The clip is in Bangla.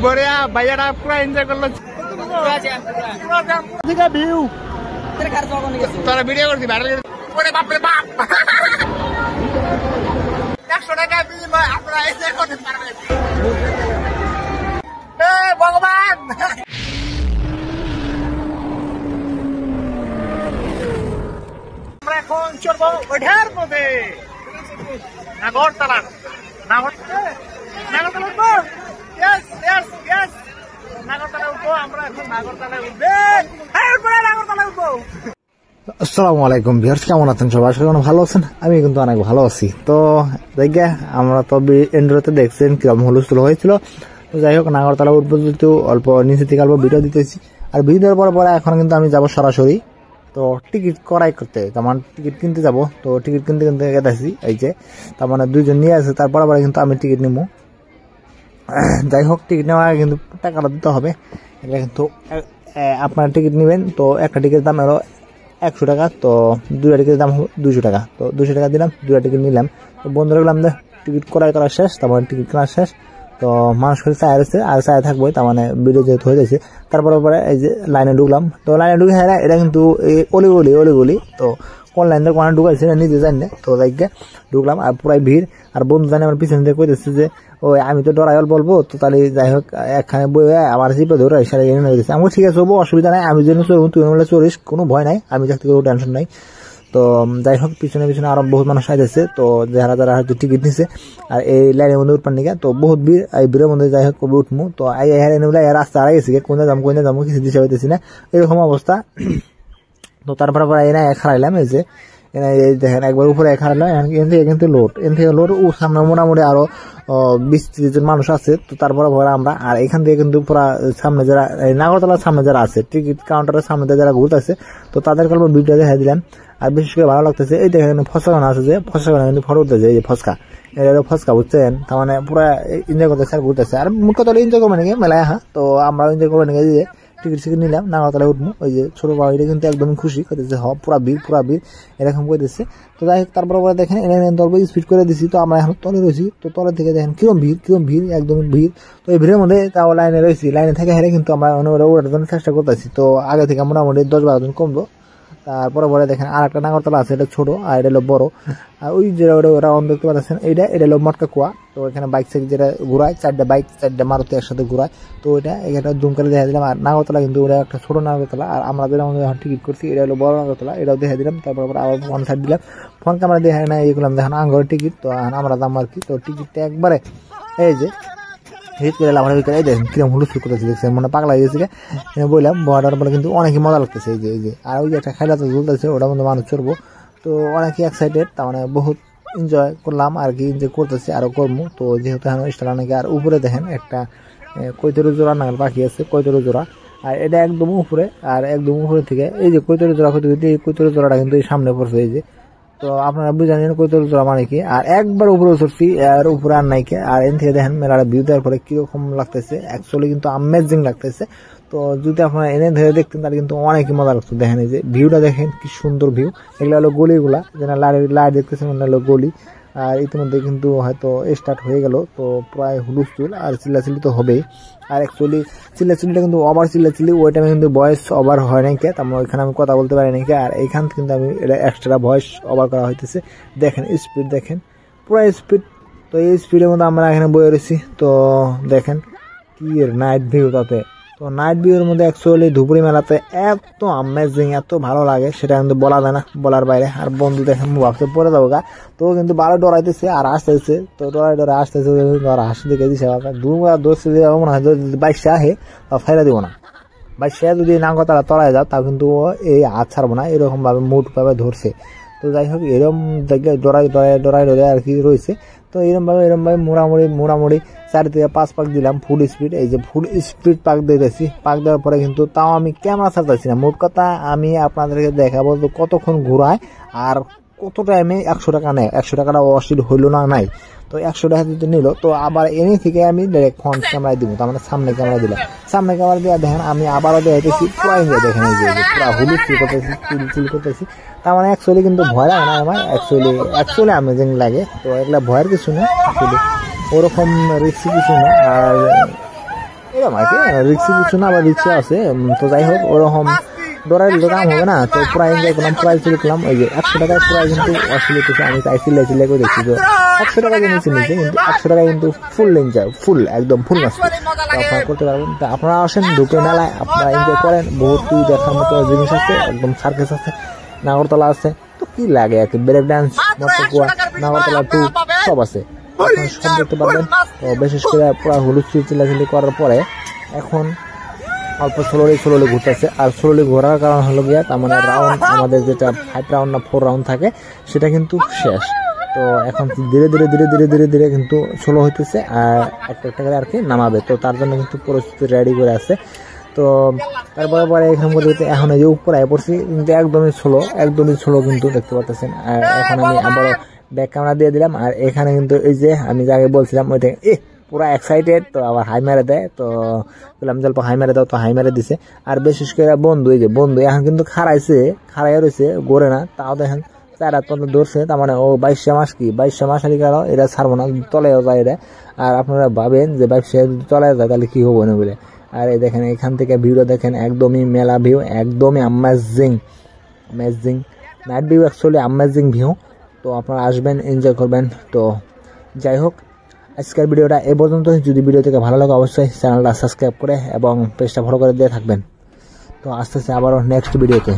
বড়িয়া ভাইয়ারা পুরো এনজয় করলো ভিউ তোরা ভিডিও করছি ভাইরাল করে বাপরে বাপ 100 টাকা বিনিময়ে আপনারা এনজয় করতে পারবেন ভগবান আমরা এখন চলবো ওঠার পথে নাগরতলা নাগরতলা উঠবো নাগরতলা উঠবো আমরা এখন নাগরতলায় উঠবে নাগরতলা উঠবো। আসসালামু আলাইকুম ভিউয়ার্স, কেমন আছেন সবাই? আসলে ভালো আছেন? আমি কিন্তু অনেক ভালো আছি। তো দেখে আমরা তো এন্ড্রোতে দেখছেন কিরকম হুলস্থুল হয়েছিল। তো যাই হোক, নাগরতলা উঠবো যেহেতু অল্প নিচে থেকে অল্প ভিডিও দিতেছি, আর ভিডিও দেওয়ার পরে এখন কিন্তু আমি যাবো সরাসরি তো টিকিট করাই করতে, তার মানে টিকিট কিনতে যাবো। তো টিকিট কিনতে কিনতে গেছি, এই যে তার মানে দুইজন নিয়ে আছে, তারপরে কিন্তু আমি টিকিট নিবো। যাই হোক, টিকিট নেওয়া কিন্তু টাকাটা দিতে হবে। এটা কিন্তু আপনারা টিকিট নেবেন, তো একটা টিকিটের দাম হলো 100 টাকা, তো দুইটা টিকিটের দাম হলো 200 টাকা। তো 200 টাকা দিলাম, দুইটা টিকিট নিলাম। তো বন্ধুরা গেলাম টিকিট করাই করা শেষ, তার মানে টিকিট কেনা শেষ। তো মানুষ করে চায় আছে আর চায় থাকবোই, তার মানে ভিডিও যেহেতু হয়ে যাচ্ছে। তারপরে এই যে লাইনে ঢুকলাম, তো লাইনে ঢুকে এটা কিন্তু অলিগলি তো কোন লাইন দিয়ে কোন ঢুকাইছে নিজে জানি না। তো যাইকে ঢুকলাম আর পুরাই ভিড়, আর বন্ধু জানি আমার পিছনে দিয়ে কইতেছে যে ওই আমি তো ডরাই বলবো, তো তাহলে যাই হোক একখানে বই আমার জিপে ধরে সারা এনে নিয়ে গেছে। আমি ঠিক আছে হবো, অসুবিধা নাই, আমি যেন চলবো, তুই বলে চলিস, কোনো ভয় নাই, আমি থাকতে কোনো টেনশন নাই। তো যাই হোক, পিছনে আরো বহুত মানুষ আইতেছে, তো যারা যারা হয়তো টিকিট নিছে আর এই লাইনের মধ্যে উঠবার নিকা, তো বহুত ভিড়। এই ভিড়ের মধ্যে যাই হোক কবে উঠবো, তো রাস্তা আড়াই গেছে, কোনে যাবো কিছু দিশা হইতেছি না, এরকম অবস্থা। তো তারপরে এনে খারাইলাম, এই যে দেখেন একবার উপরে খারাইলাম, কিন্তু লোড সামনে মোটামুটি আরো 20-30 জন মানুষ আছে। তো তারপরে আমরা আর এখান থেকে কিন্তু পুরা সামনে যারা নাগরতলার সামনে যারা আছে, টিকিট কাউন্টারের সামনে যারা ঘুরতেছে, তো তাদের গল্প ভিডিও দেখা দিলাম। আর বিশেষ করে ভালো লাগতেছে এই দেখেন ফসকানা আছে, যে ফসকানা কিন্তু ফটো উঠতেছে, এই যে ফসকা, এটা ফসকা বুঝছেন, তার মানে পুরা এনজয় করতেছে আর ঘুরতেছে। আর মুখ কথা এনজয় করবো নাকি মেলায়, তো আমরা এনজয় করবো নাকি যে টিকিট নিলাম, নাগরতলায় উঠবো। ওই যে ছোট বাড়িটা কিন্তু একদম খুশি করতেছে, পুরা ভিড় এরকম করতেছে। তো যাই হোক, তারপরে দেখেন অল্প স্পিড করে দিচ্ছি, তো আমরা এখন তলে রয়েছি। তো তলের থেকে দেখেন কিরম ভিড় একদম ভিড়। তো এই ভিড়ের মধ্যে তাও লাইনে রয়েছি, লাইনে থেকে হেরে কিন্তু আমরা ওঠার জন্য চেষ্টা করতেছি। তো আগে থেকে মোটামুটি 10-12 জন কমলো। তারপরে দেখেন আর একটা নাগরতলা আছে, এটা ছোট আর এটা হলো বড়। আর ওই যে ওরা দেখতে পাচ্ছেন, এটা হলো মটকা কুয়া। তো এখানে বাইক সাইড যেটা ঘুরায়, 4টা বাইক 4টা মারুতি একসাথে ঘুরায়। তো এটা এখানে জুম করে দেখা দিলাম। আর নাগরতলা কিন্তু ওটা একটা ছোট নাগরতলা, আর আমরা যেটা এখন টিকিট করছি এটা হলো বড় নাগরতলা, এটাও দেখা দিলাম। তারপর আবার ফোন সাইড দিলাম, ফোন ক্যামেরা দেখা না এগুলাম দেখেন আঙ্গরের টিকিট। তো আমরা দাম আর কি, তো টিকিটটা একবারে এই যে হিট করে আমার ভিতরে দেখেন কিরকম হুলস্থুল করতেছে, দেখছেন মানে পাগলা গেছে। বললাম বড়ার বলে কিন্তু অনেকই মজা লাগতেছে, এই যে আর ওই যে একটা খেলা তো চলতেছে, ওটার মধ্যে মানুষ চড়বো। তো অনেকই এক্সাইটেড, তার মানে বহুত এনজয় করলাম আর কি, এনজয় করতেছি আরো করবো। তো যেহেতু এখন স্টার নাকি, আর উপরে দেখেন একটা কৈতরী জোড়া নাগাল পাখি আছে, কৈতরী জোড়া, আর এটা একদম উপরে। আর একদম উপরে থেকে এই যে কৈতরী জোড়া এই কৈতরী জোড়াটা কিন্তু এই সামনে পড়ছে, এই যে। তো আপনারা বুঝেন কৈতরী জোড়া মানে কি। আর একবার উপরে চড়ছি, আর উপরে আর নাইকে। আর এন থেকে দেখেন মেলাটা ভিউ দেওয়ার পরে কিরকম লাগতেছে, অ্যাকচুয়ালি কিন্তু আমেজিং লাগতেছে। তো যদি আপনারা এনে ধরে দেখতেন তাহলে কিন্তু অনেকই মজা লাগতো। দেখেন এই যে ভিউটা দেখেন কি সুন্দর ভিউ। এগুলো হলো গলিগুলা, যেন লাইট দেখতেছেন হলো গলি। আর ইতিমধ্যে কিন্তু হয়তো স্টার্ট হয়ে গেল, তো প্রায় হুলস্থুল আর চিল্লাচিল্লি তো হবেই। আর অ্যাকচুয়ালি চিল্লাচিল্লিটা কিন্তু ওভার চিল্লাচিল্লি, ওই টাইমে কিন্তু ভয়েস ওভার হয় নাই কে, তার ওইখানে আমি কথা বলতে পারি নাকি। আর এইখান কিন্তু আমি এটা এক্সট্রা ভয়েস ওভার করা হইতেছে। দেখেন স্পিড, দেখেন পুরো স্পিড। তো এই স্পিডের মধ্যে আমরা এখানে বয়ে রয়েছি। তো দেখেন কি নাইট ভিউ তাতে। তো নাইট ভিউর মধ্যে অ্যাকচুয়ালি ধুপুরি মেলাতে এত আমেজিং, এত ভালো লাগে, সেটা কিন্তু বলা যায় না, বলার বাইরে। আর বন্ধু দেখেন ভাবছে পরে যাবো গা, তো কিন্তু ভালো ডরাইতেছে আর আসতেছে। তো ডরাই আসতেছে, হাসি দেখে দিচ্ছে দোষে যাবো মনে হয়, বাইশে আহে বা ফাইরা দিব না। বাইশে যদি নাগরতলা তলায় যাও, তাও কিন্তু এই হাত ছাড়বো না, এরকম ভাবে মুড ভাবে ধরছে। তো যাই হোক, এরকম জায়গায় ডরাই আর কি রয়েছে। তো এরকম ভাবে মোড়ামুড়ি 4 থেকে 5 পাক দিলাম ফুল স্পিড। এই যে ফুল স্পিড পাক দিতেছি, পাক দেওয়ার পরে কিন্তু তাও আমি ক্যামেরা ছাড়তেছি না। মোট কথা আমি আপনাদেরকে দেখাবো তো কতক্ষণ ঘুরায় আর কত টাইমে 100 টাকা নেয়। 100 টাকাটা অস্থির হইলো না, নাই তো 100 টাকা দিতে নিল। তো আবার এনে থেকে আমি ডাইরেক্ট ফ্রন্ট ক্যামেরায় দিব, তার মানে সামনে ক্যামেরা দিলাম। সামনে ক্যামেরা দিয়ে দেখেন আমি আবারও দেখাইতেছি, পুরো এনজয় দেখেন, এই যে পুরো হুলস্থুল করতেছি, চিল করতেছি। তার মানে অ্যাকচুয়ালি কিন্তু ভয় লাগে না আমার, অ্যাকচুয়ালি আমেজিং লাগে। তো এগুলা ভয়ের কিছু না, অ্যাকচুয়ালি ওরকম রিস্কি কিছু না। আর মিডিয়াম আর কি, রিক্সি কিছু না, আবার রিক্সা আছে। তো যাই হোক, ওরকম ডরাই দিলে কাম হবে না। তো পুরা এনজয় করলাম, প্রাইস দেখলাম ওই যে 100 টাকায় প্রায় কিন্তু আসলে আমি তাই চিল্লাই করে দেখছি যে 100 টাকা জিনিস নিচ্ছে, কিন্তু 100 টাকায় কিন্তু ফুল এনজয়, ফুল একদম ফুল মাছ আপনারা করতে পারবেন। তা আপনারা আসেন ঢুকে মেলায়, আপনারা এনজয় করেন। বহুত দেখার মতো জিনিস আছে, একদম সার্কাস আছে, নাগরতলা আছে। তো কি লাগে আর কি, ব্রেক ডান্স, মটকুয়া, নাগরতলা 2 সব আছে, সব দেখতে পারবেন। তো বিশেষ করে পুরা হুলুস্থুল চিল্লাচিল্লি করার পরে এখন অল্প স্লোলি ঘুরতেছে। আর স্লোলি ঘোরার কারণ হলো গিয়া তার মানে রাউন্ড আমাদের যেটা 5 রাউন্ড না 4 রাউন্ড থাকে সেটা কিন্তু শেষ। তো এখন ধীরে ধীরে কিন্তু স্লো হইতেছে, আর একটা করে আর কি নামাবে। তো তার জন্য কিন্তু পরিস্থিতি রেডি করে আছে। তো তারপরে এখান মধ্যে এখন এই যে উপরে পড়ছি, কিন্তু একদমই স্লো কিন্তু দেখতে পাচ্ছেন। আর এখন আমি আবারও ব্যাক ক্যামেরা দিয়ে দিলাম। আর এখানে কিন্তু এই যে আমি যাকে বলছিলাম ওইটা পুরা এক্সাইটেড, তো আবার হাই মেরে দেয়। তো বললাম জল্প হাই মেরে দাও, তো হাই মেরে দিছে। আর বিশেষ করে বন্ধু, এই যে বন্ধু এখন কিন্তু খাড়াই রয়েছে, গড়ে না, তাও দেখেন 4 হাত পর্যন্ত ধরছে। তার মানে ও 22 মাস কি 22 মাস আলি কারো এরা ছাড়বো না, তলেও যায় এরা। আর আপনারা ভাবেন যে 22 যদি তলে যায় তাহলে কি হবো না বলে। আর এই দেখেন এখান থেকে ভিউটা দেখেন, একদমই মেলা ভিউ, একদমই amazing night view, actually amazing view. তো আপনারা আসবেন, এনজয় করবেন। তো যাই হোক, আজকের ভিডিওটা এই পর্যন্ত। যদি ভিডিও থেকে ভালো লাগে অবশ্যই চ্যানেলটা সাবস্ক্রাইব করে এবং পেজটা ফলো করে দিয়ে থাকবেন। তো আস্তে আস্তে আবারও নেক্সট ভিডিওতে।